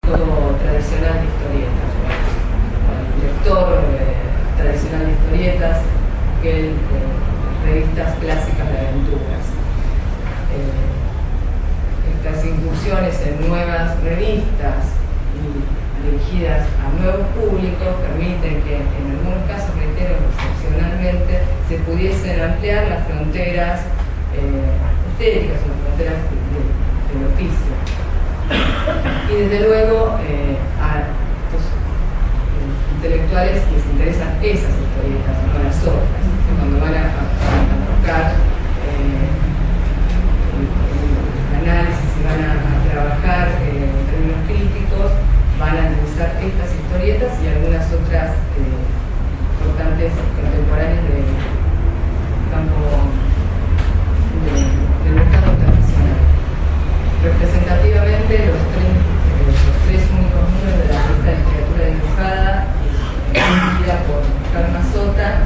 tradicional de historietas, el lector tradicional de historietas, que revistas clásicas de aventuras. Estas incursiones en nuevas revistas y dirigidas a nuevos públicos permiten que en algunos casos, reitero, excepcionalmente, se pudiesen ampliar las fronteras estéticas o las fronteras del oficio. Y desde luego a estos intelectuales les interesan esas historietas, no las otras. Cuando van a buscar el análisis y van a trabajar en términos críticos, van a analizar estas historietas y algunas otras importantes contemporáneas del campo del mercado internacional. Representativamente, los tres únicos números de la revista de literatura dibujada, dirigida por Carmen Sota,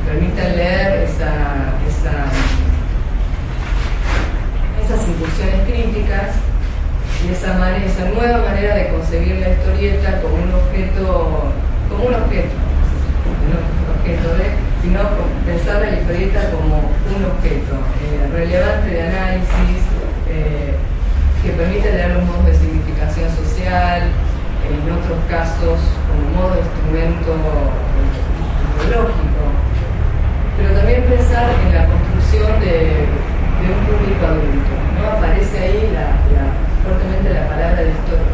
permiten leer esas incursiones críticas y esa nueva manera de concebir la historieta como un objeto, sino pensar la historieta como un objeto relevante de análisis, que permite leer los modos de significación social, en otros casos como modo de instrumento ideológico, pero también pensar en la construcción de un público adulto, ¿no? Aparece ahí fuertemente la palabra de historia,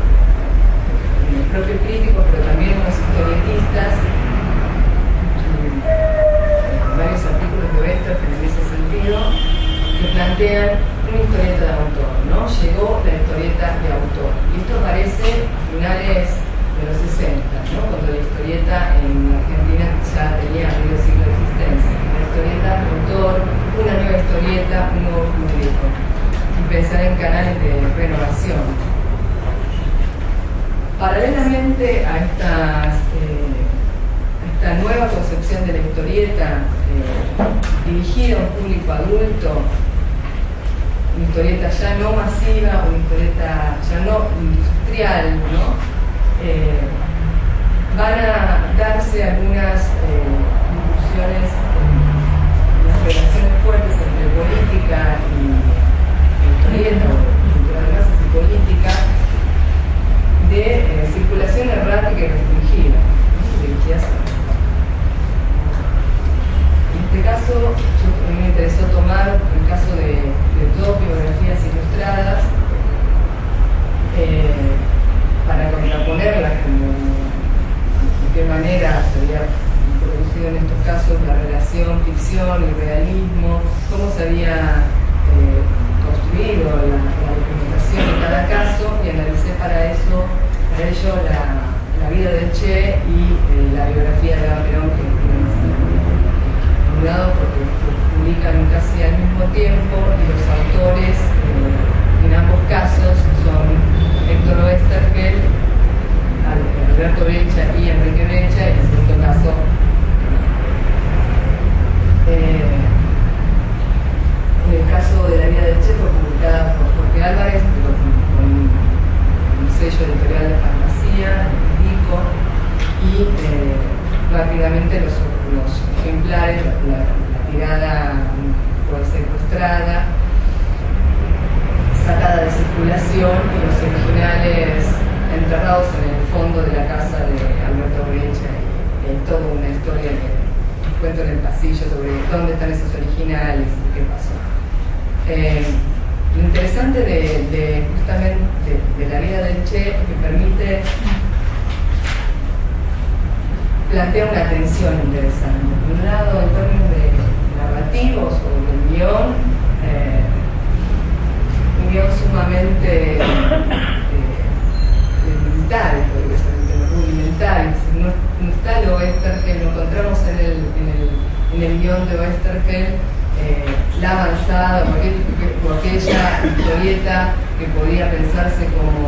en los propios críticos, pero también en los historietistas, en varios artículos de Westergel en ese sentido, que plantean una historieta de autor, ¿no? Llegó la historieta de autor. Y esto aparece a finales de los 60, ¿no? Cuando la historieta en Argentina ya tenía medio siglo de existencia. La historieta de autor, una nueva historieta, un nuevo público. Y pensar en canales de renovación. Paralelamente a esta nueva concepción de la historieta dirigida a un público adulto, una historieta ya no masiva, una historieta ya no industrial, ¿no? Van a darse algunas incursiones, unas relaciones fuertes entre política y historieta, o además y política, de circulación errática y restringida, dirigidas a... En este caso, a mí me interesó tomar el caso de dos biografías ilustradas para contraponerlas, de qué manera se había producido en estos casos la relación ficción y realismo, cómo se había construido la documentación en cada caso, y analicé para ello la vida del Che y la biografía de Eva Perón, que por un lado porque publican casi al mismo tiempo, y los autores en ambos casos son Héctor Westergel, Alberto Brecha y Enrique Brecha, y en el segundo caso en el caso de la vida del Che fue publicada por Jorge Álvarez con un sello editorial de Fantasía, Dico, y rápidamente los ejemplares, la tirada fue secuestrada, sacada de circulación, y los originales enterrados en el fondo de la casa de Alberto Brecha. Y hay toda una historia que cuento en el pasillo sobre dónde están esos originales y qué pasó. Lo interesante justamente de la vida del Che es que permite plantea una tensión interesante. Por un lado, en términos de narrativos o del guión, un guión sumamente militar, podría ser rudimental. No está lo Westergel, lo encontramos en el guión de Westergel, la avanzada o aquella historieta que podía pensarse como,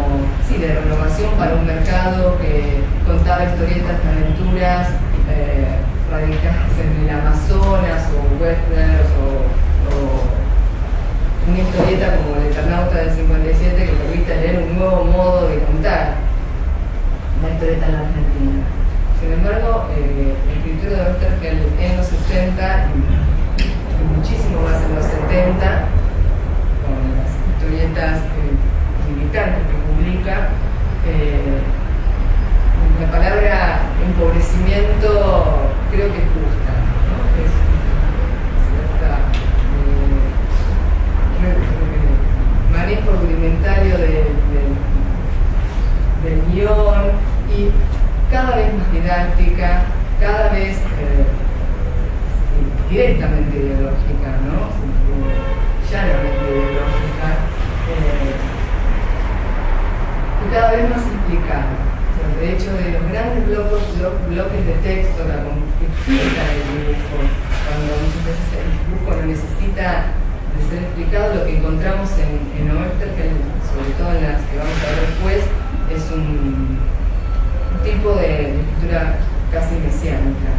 sí, de renovación para un mercado que contaba historietas de aventuras radicadas en el Amazonas o westerns o una historieta como el Eternauta del 57 que permite leer un nuevo modo de contar. la historieta en la Argentina. Sin embargo, el criterio de Oesterheld en los 60 y muchísimo más en los 70, con las historietas militantes que publica, la palabra empobrecimiento creo que es justa, ¿no? Es cierta manejo rudimentario del guión y cada vez más didáctica, cada vez directamente ideológica, ¿no? Llanamente ideológica, y cada vez más explicada. De hecho, de los grandes bloques de texto que explican el dibujo, cuando muchas veces el dibujo no necesita de ser explicado, lo que encontramos en Oesterheld, sobre todo en las que vamos a ver después, es un tipo de escritura casi mesiánica.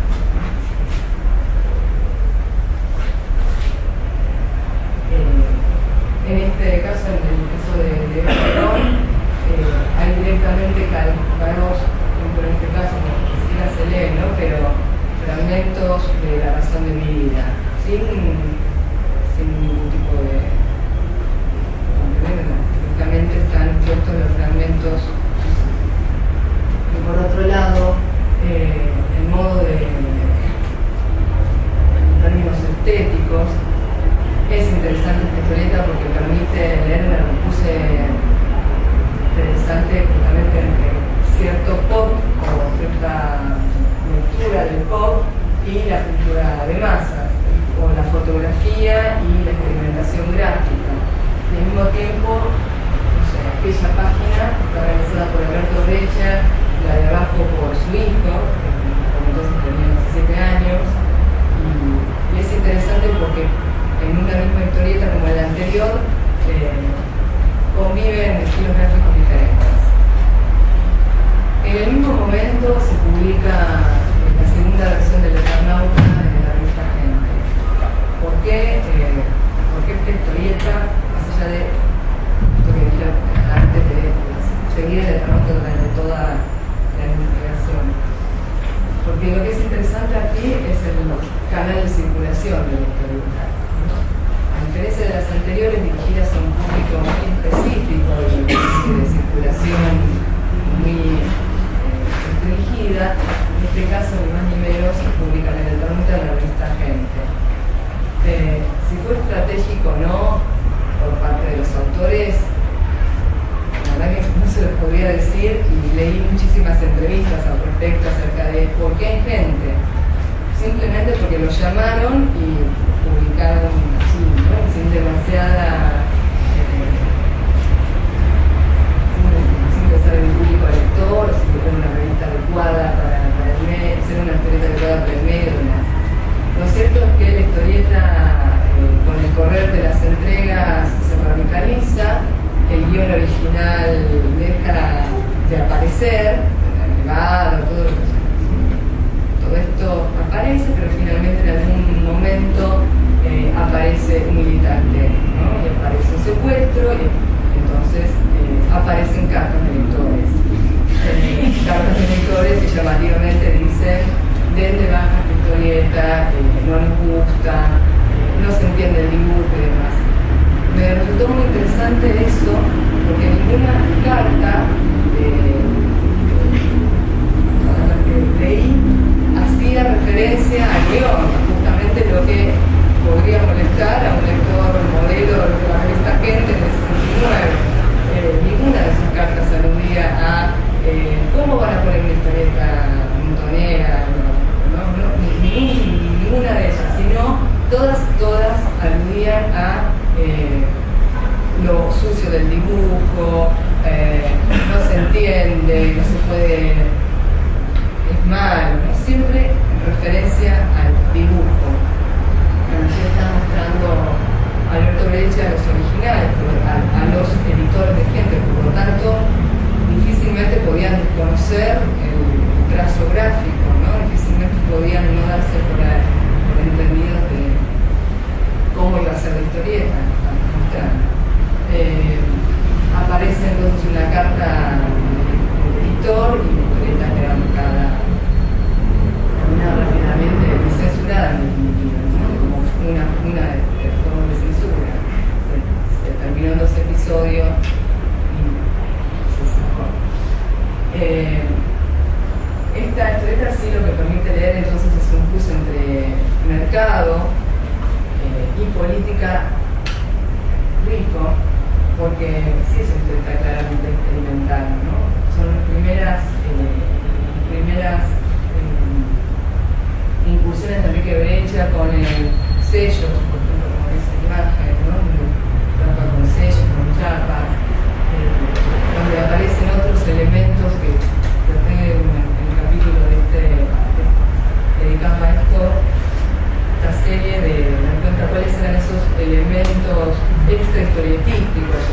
En este caso, en el caso de Perón, hay directamente cargos, en este caso, ni siquiera se leen, ¿no? Pero fragmentos de la razón de mi vida, sin ningún tipo de complemento. Justamente están puestos los fragmentos. Y por otro lado, el modo en términos estéticos, es interesante esta historieta porque permite leerla, lo puse interesante justamente entre cierto pop o cierta lectura del pop y la cultura de masas, o la fotografía y la experimentación gráfica. Y al mismo tiempo, aquella página está realizada por Alberto Brecha, la de abajo por su hijo, que entonces tenía 17 años, y es interesante porque en una misma historieta como la anterior conviven estilos gráficos diferentes. En el mismo momento se publica la segunda versión del Eternauta en la revista Gente. ¿Por qué esta historieta, más allá de esto que dije antes de seguir el Eternauta durante toda la investigación? Porque lo que es interesante aquí es el canal de circulación de la historieta. A diferencia de las anteriores dirigidas a un público muy específico y de circulación muy restringida, en este caso ni más ni menos se publica en el Eternauta de la revista Gente. Si fue estratégico o no por parte de los autores, la verdad que no se los podría decir, y leí muchísimas entrevistas al respecto acerca de por qué en Gente. Simplemente porque los llamaron y publicaron así, ¿no? Sin demasiada sin pensar en el público lector, sin tener una revista adecuada para el medio, ser una historieta adecuada para el medio. Lo cierto es que la historieta, con el correr de las entregas, se radicaliza, el guión original deja de aparecer, el legado, todo esto aparece, pero finalmente en algún momento aparece un militante, ¿no? Y aparece un secuestro, y entonces aparecen cartas de lectores. Cartas de lectores que llamativamente dicen: den de baja esta historieta, no nos gusta, no se entiende el dibujo y demás. Me resultó muy interesante eso, porque ninguna carta que leí hacía referencia al guión, justamente lo que podría molestar a un lector modelo de la revista Gente en el 69. Ninguna de sus cartas aludía a cómo van a poner una historieta montonera, ninguna de ellas, sino todas aludían a lo sucio del dibujo, no se entiende, no se puede, es malo, ¿no? Siempre en referencia al dibujo. Aquí está mostrando Alberto Brecha los originales, a los editores de Gente, por lo tanto difícilmente podían desconocer el trazo gráfico, ¿no? Difícilmente podían no darse por entendidos de cómo iba a ser la historieta que estamos mostrando. Aparece entonces una carta del editor y Esta historieta sí lo que permite leer entonces es un cruce entre mercado y política rico, porque sí es una historieta claramente experimental, ¿no? Son las primeras incursiones de Enrique Breccia con el sello, por ejemplo, como esa imagen, ¿no? Tapa con sellos, con chapas, donde aparecen otros elementos que pretenden en el capítulo dedicado a esto, esta serie de dar cuenta cuáles eran esos elementos extra historietísticos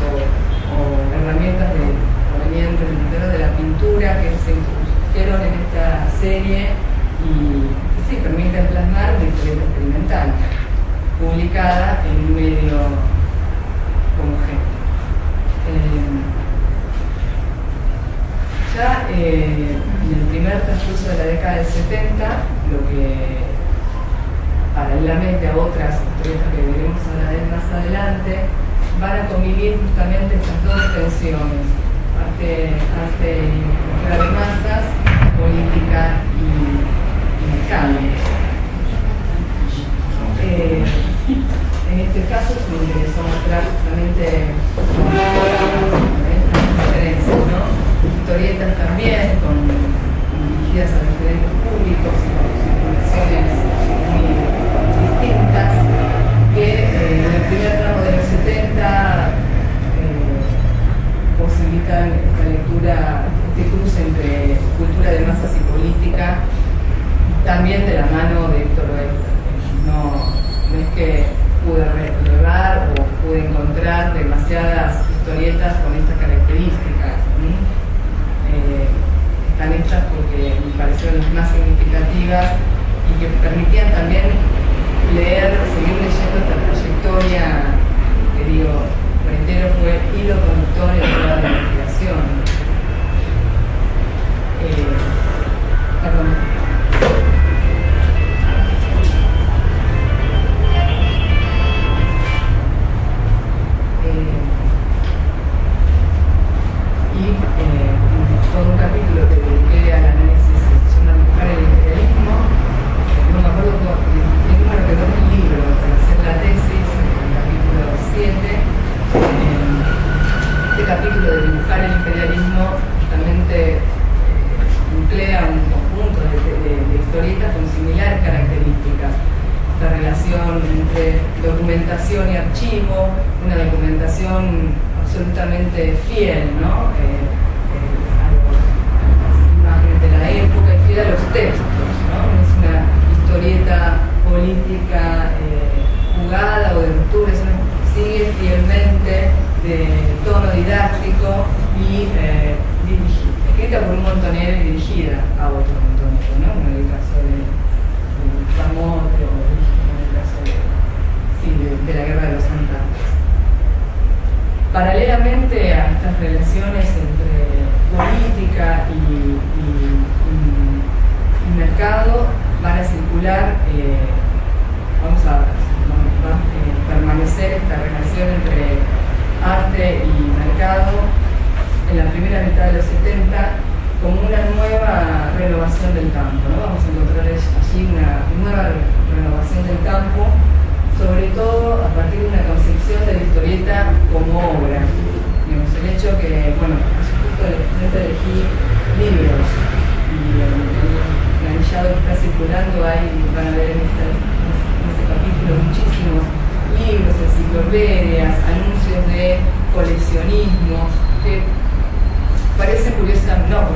o herramientas provenientes de la pintura que se introdujeron en esta serie y sí permiten plasmar una historieta experimental publicada en un medio homogéneo. Ya en el primer transcurso de la década del 70, lo que paralelamente a otras historietas que veremos más adelante, van a convivir justamente estas dos tensiones, arte y cultura de masas, política y mercado. En este caso me interesó mostrar justamente estas diferencias, ¿no? Historietas también dirigidas a diferentes públicos y con situaciones muy distintas que en el primer tramo de los 70 posibilitan esta lectura, este cruce entre cultura de masas y política, también de la mano de Héctor Oesterheld. No es que pude relevar o pude encontrar demasiadas historietas con estas características. Están hechas porque me parecieron las más significativas y que permitían también seguir leyendo esta trayectoria que digo, reitero, fue hilo conductor en toda la investigación. Perdón. Todo un capítulo que dediqué al análisis que se llama Dibujar el imperialismo. No me acuerdo el número que tomé el libro para hacer la tesis, el capítulo 7. Este capítulo de Dibujar el imperialismo justamente emplea un conjunto de historietas con similares características. Esta relación entre documentación y archivo, una documentación absolutamente fiel, ¿no? De la época y fiel a los textos, ¿no? No es una historieta política jugada o de ruptura, sigue fielmente de tono didáctico y escrita por un montonero y dirigida a otro montonero, ¿no? Como en el caso de Camote o en el caso de la Guerra de los Antares. Paralelamente a estas relaciones entre política y mercado, van a circular, va a permanecer esta relación entre arte y mercado en la primera mitad de los 70 como una nueva renovación del campo, ¿no? Vamos a encontrar allí una nueva renovación del campo, sobre todo a partir de una concepción de la historieta como obra. Digamos, el hecho que, bueno, justo elegí libros y el anillado que está circulando ahí, van a ver en este capítulo muchísimos libros, enciclopedias, anuncios de coleccionismo, que parecen curiosas, no